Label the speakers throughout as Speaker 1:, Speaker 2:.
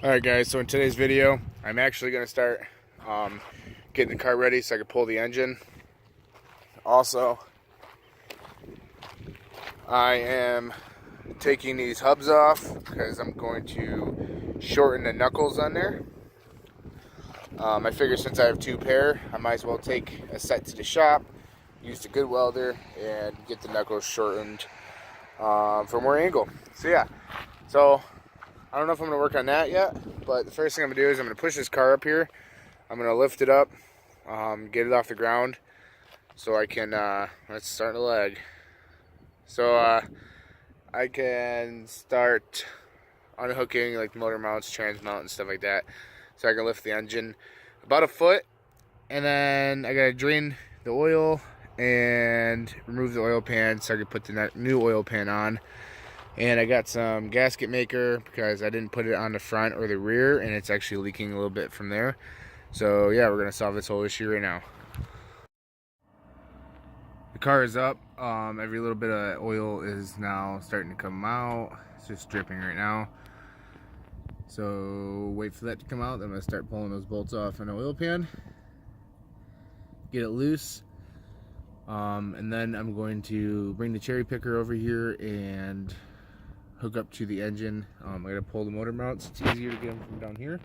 Speaker 1: Alright guys, so in today's video, I'm actually going to start getting the car ready so I can pull the engine. Also, I am taking these hubs off because I'm going to shorten the knuckles on there. I figure since I have two pair, I might as well take a set to the shop, use the good welder, and get the knuckles shortened for more angle. So yeah, I don't know if I'm going to work on that yet, but the first thing I'm going to do is I'm going to push this car up here. I'm going to lift it up, get it off the ground so I can, let's start the leg. So I can start unhooking like motor mounts, trans mount, and stuff like that. So I can lift the engine about a foot, and then I got to drain the oil and remove the oil pan so I can put the new oil pan on. And I got some gasket maker because I didn't put it on the front or the rear, and it's actually leaking a little bit from there. So yeah, we're gonna solve this whole issue right now. The car is up. Every little bit of oil is now starting to come out. It's just dripping right now. So wait for that to come out. Then I'm gonna start pulling those bolts off in the oil pan, get it loose. And then I'm going to bring the cherry picker over here and hook up to the engine. I gotta pull the motor mounts. It's easier to get them from down here.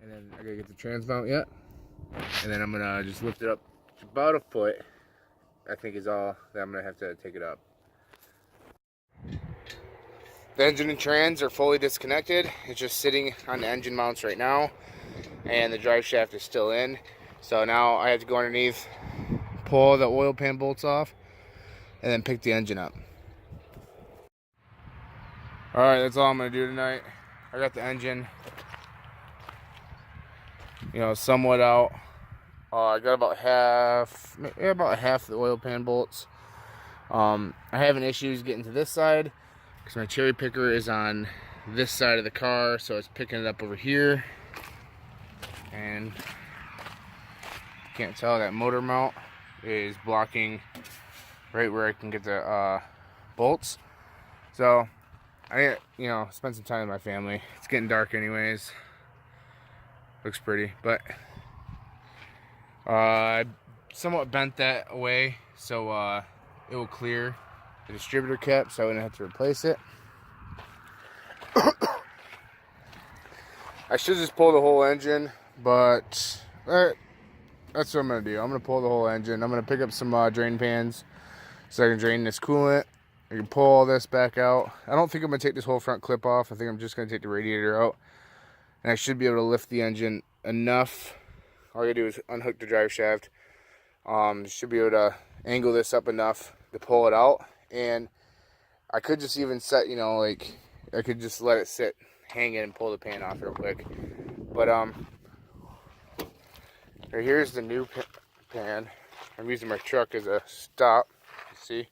Speaker 1: And then I gotta get the trans mount yet. And then I'm gonna just lift it up to about a foot, I think is all that I'm gonna have to take it up. The engine and trans are fully disconnected. It's just sitting on the engine mounts right now. And the drive shaft is still in. So now I have to go underneath, pull the oil pan bolts off, and then pick the engine up. Alright, that's all I'm going to do tonight. I got the engine, somewhat out. I got about half the oil pan bolts. I'm having issues getting to this side because my cherry picker is on this side of the car, so it's picking it up over here. And you can't tell that motor mount is blocking right where I can get the bolts. So I spend some time with my family. It's getting dark anyways. Looks pretty, but I somewhat bent that away so it will clear the distributor cap so I wouldn't have to replace it. I should just pull the whole engine, but that's what I'm going to do. I'm going to pull the whole engine. I'm going to pick up some drain pans so I can drain this coolant. I can pull all this back out. I don't think I'm going to take this whole front clip off. I think I'm just going to take the radiator out. And I should be able to lift the engine enough. All I got to do is unhook the drive shaft. Should be able to angle this up enough to pull it out. And I could just even set, I could just let it sit, hang it, and pull the pan off real quick. But here's the new pan. I'm using my truck as a stop. See?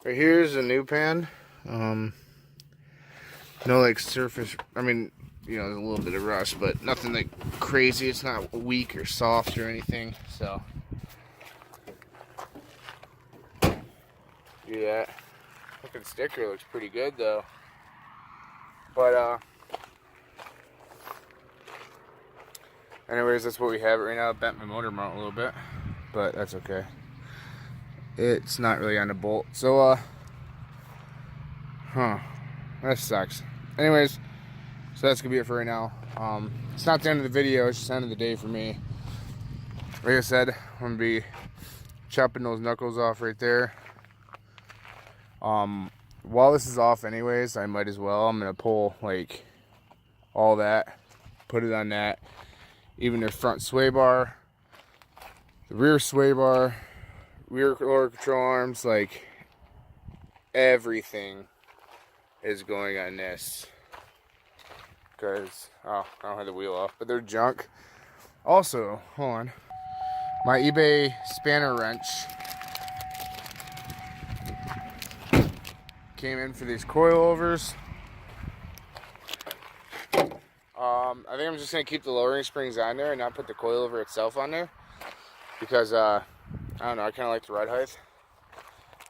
Speaker 1: Right here's the new pan. No surface, there's a little bit of rust, but nothing like crazy. It's not weak or soft or anything, so do that. Looking sticker looks pretty good though. But anyways, that's what we have right now. I bent my motor mount a little bit, but that's okay. It's not really on the bolt, so that sucks. Anyways, so that's gonna be it for right now. It's not the end of the video, it's just the end of the day for me. Like I said, I'm gonna be chopping those knuckles off right there. While this is off anyways, I might as well. I'm gonna pull like all that, put it on that, even the front sway bar, the rear sway bar, rear lower control arms, like everything is going on this. Because I don't have the wheel off, but they're junk. Also, hold on, my eBay spanner wrench came in for these coilovers. I think I'm just gonna keep the lowering springs on there and not put the coilover itself on there because I don't know, I kind of like the ride height.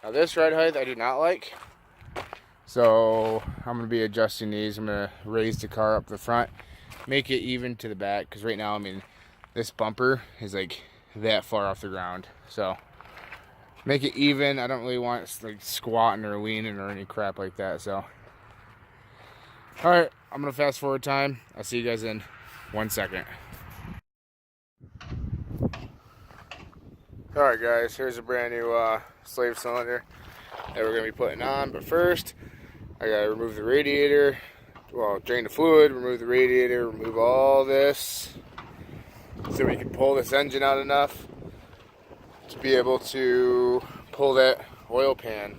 Speaker 1: Now this ride height I do not like, So I'm going to be adjusting these. I'm going to raise the car up the front, make it even to the back, because right now, I mean, this bumper is like that far off the ground. So make it even. I don't really want it like squatting or leaning or any crap like that. So all right, I'm going to fast forward time. I'll see you guys in 1 second. All right, guys, here's a brand new slave cylinder that we're going to be putting on. But first, I got to remove the radiator, well, drain the fluid, remove the radiator, remove all this, so we can pull this engine out enough to be able to pull that oil pan.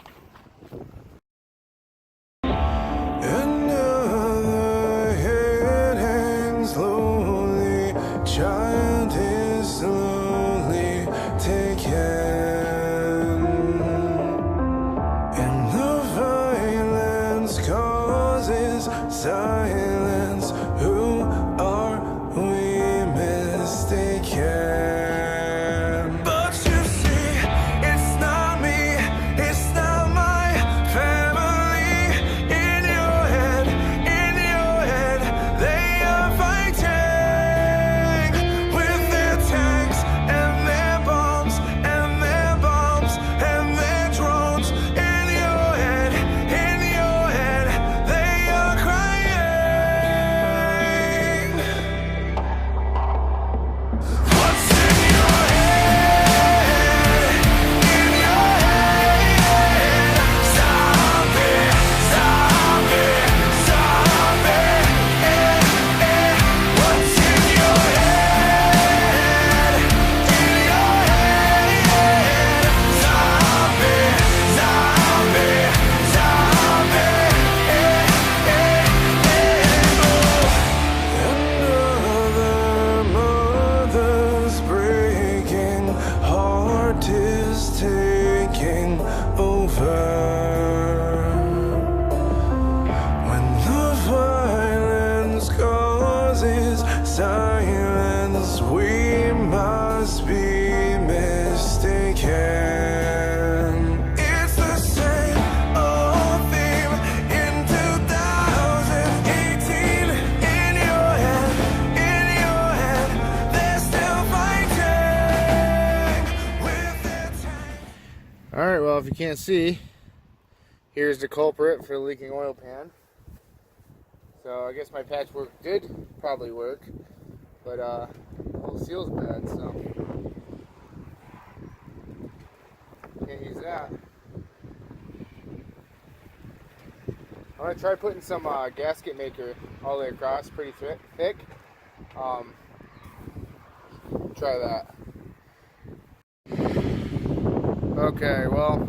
Speaker 2: Another head hangs slowly, child is slowly taken, and the violence causes silence. Who are we mistaken? But you see, it's not me, it's not my family. In your head, they are fighting with their tanks and their bombs and their bombs and their drones. In your head, they are crying. What's in your head? In your head, zombie, zombie, zombie. What's in your head? In your head, zombie, zombie, zombie. Another mother's breaking, heart is taking over. When the violence causes silence, we must be mistaken. It's the same old theme in 2018. In your head, they're still fighting with their tanks.
Speaker 1: All right, well, if you can't see, here's the culprit for the leaking oil pan. So I guess my patchwork did probably work, but the whole seal's bad, so can't use that. I'm gonna try putting some gasket maker all the way across, pretty thick. Try that. Okay, well,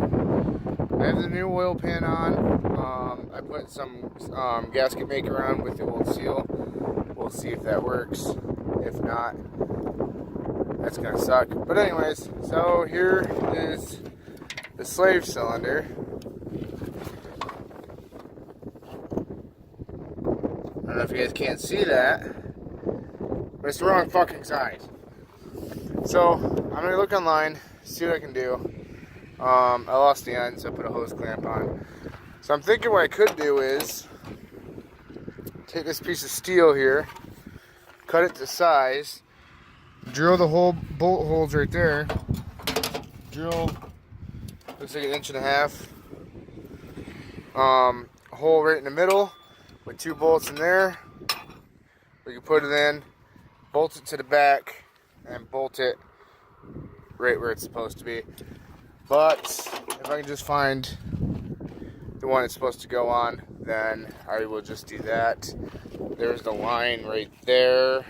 Speaker 1: I have the new oil pan on. I put some gasket maker on with the old seal. We'll see if that works. If not, that's gonna suck. But anyways, so here is the slave cylinder. I don't know if you guys can't see that, but it's the wrong fucking side. So I'm gonna look online, see what I can do. I lost the end, so I put a hose clamp on. So I'm thinking what I could do is take this piece of steel here, cut it to size, drill the whole bolt holes right there, drill, looks like 1.5 inches, a hole right in the middle with 2 bolts in there. We can put it in, bolt it to the back, and bolt it right where it's supposed to be. But if I can just find the one it's supposed to go on, then I will just do that. There's the line right there.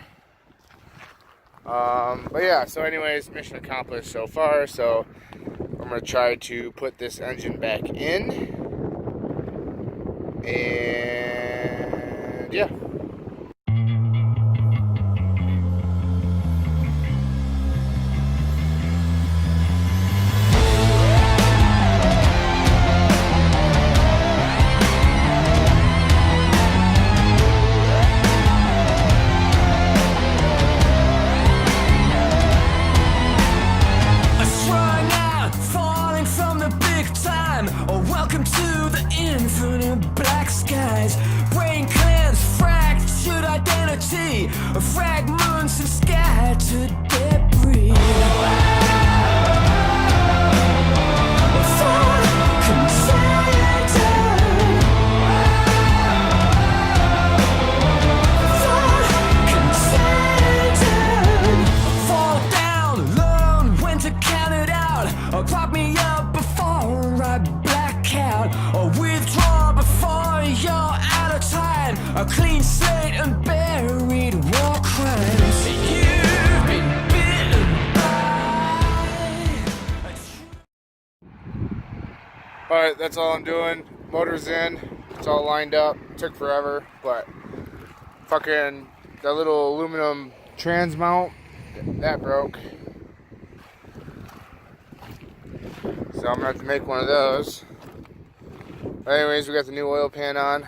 Speaker 1: But yeah, so anyways, mission accomplished so far. So I'm going to try to put this engine back in. And yeah.
Speaker 2: Strung out, falling from the big time. Oh, welcome to the infinite see fragments and scattered debris. Prop me up before I black out, or withdraw before you're out of time. A clean slate and buried war crimes. You've been bitten by.
Speaker 1: Alright, that's all I'm doing. Motor's in. It's all lined up. Took forever, but fucking that little aluminum trans mount, that broke. So I'm gonna have to make one of those. But anyways, we got the new oil pan on.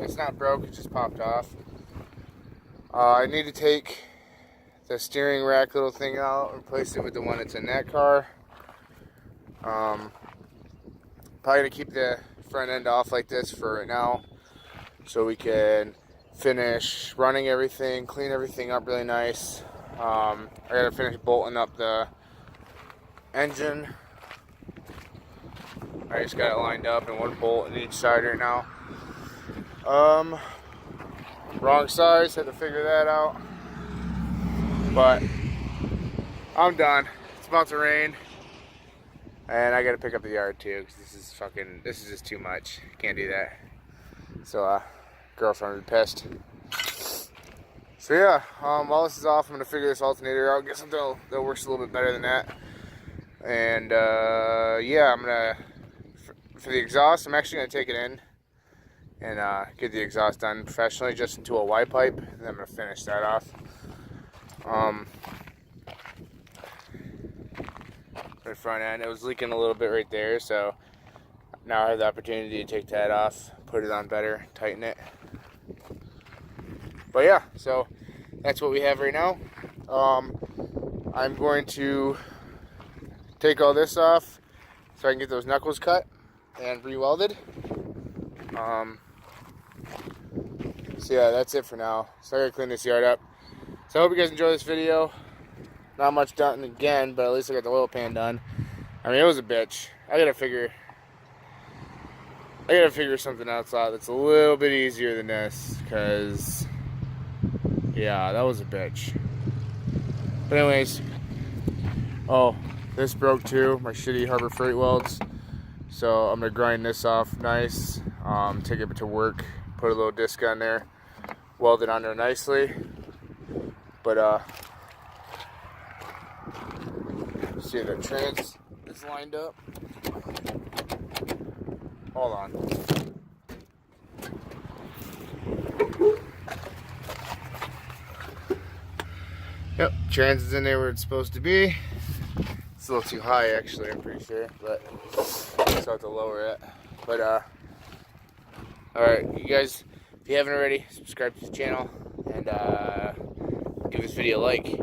Speaker 1: It's not broke, it just popped off. I need to take the steering rack little thing out, replace it with the one that's in that car. Probably gonna keep the front end off like this for right now, so we can finish running everything, clean everything up really nice. I gotta finish bolting up the engine. I just got it lined up and one bolt in each side right now. Wrong size, had to figure that out. But I'm done. It's about to rain. And I gotta pick up the yard too, because this is just too much. Can't do that. So girlfriend will be pissed. So yeah, while this is off, I'm gonna figure this alternator out, get something that works a little bit better than that. And yeah, I'm gonna, for the exhaust, I'm actually gonna take it in and get the exhaust done professionally, just into a Y pipe, and then I'm gonna finish that off. The front end, it was leaking a little bit right there, so now I have the opportunity to take that off, put it on better, tighten it. But yeah, so that's what we have right now. I'm going to take all this off so I can get those knuckles cut and re-welded. So yeah, that's it for now. So I gotta clean this yard up. So I hope you guys enjoy this video. Not much done again, but at least I got the oil pan done. I mean, it was a bitch. I gotta figure something else out that's a little bit easier than this, because yeah, that was a bitch. But anyways, oh, this broke too, my shitty Harbor Freight welds. So I'm gonna grind this off nice, take it to work, put a little disc on there, weld it on there nicely. But see, the trans is lined up. Hold on. Yep, trans is in there where it's supposed to be. It's a little too high, actually, I'm pretty sure, but so I have to lower it. But alright, you guys, if you haven't already, subscribe to the channel and give this video a like.